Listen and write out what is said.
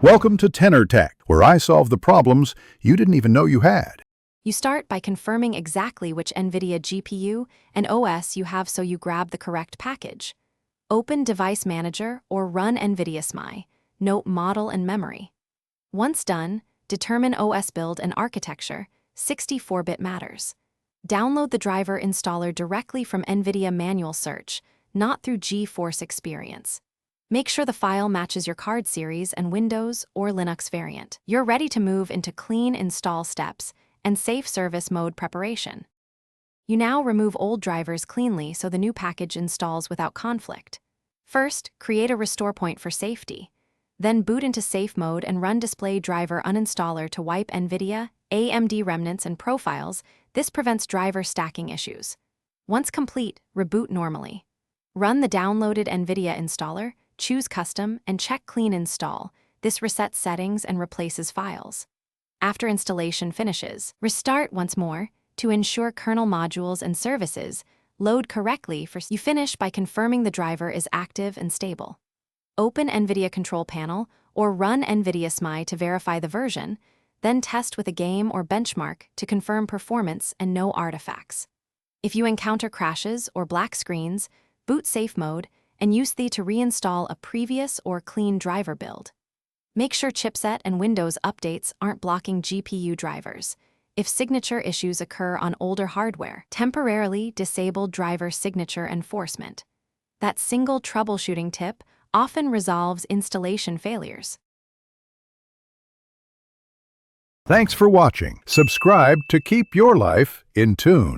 Welcome to Tenor Tech, where I solve the problems you didn't even know you had. You start by confirming exactly which Nvidia GPU and OS you have so you grab the correct package. Open Device Manager or run Nvidia SMI. Note model and memory. Once done, determine OS build and architecture. 64-bit matters. Download the driver installer directly from Nvidia manual search, not through Geforce Experience. Make sure the file matches your card series and Windows or Linux variant. You're ready to move into clean install steps and safe service mode preparation. You now remove old drivers cleanly so the new package installs without conflict. First, create a restore point for safety. Then boot into safe mode and run display driver uninstaller to wipe Nvidia, AMD remnants and profiles. This prevents driver stacking issues. Once complete, reboot normally. Run the downloaded Nvidia installer, choose Custom, and check Clean Install. This resets settings and replaces files. After installation finishes, restart once more to ensure kernel modules and services load correctly. You finish by confirming the driver is active and stable. Open Nvidia Control Panel or run Nvidia SMI to verify the version, then test with a game or benchmark to confirm performance and no artifacts. If you encounter crashes or black screens, boot safe mode and use the to reinstall a previous or clean driver build. Make sure chipset and Windows updates aren't blocking GPU drivers. If signature issues occur on older hardware, temporarily disable driver signature enforcement. That single troubleshooting tip often resolves installation failures. Thanks for watching. Subscribe to keep your life in tune.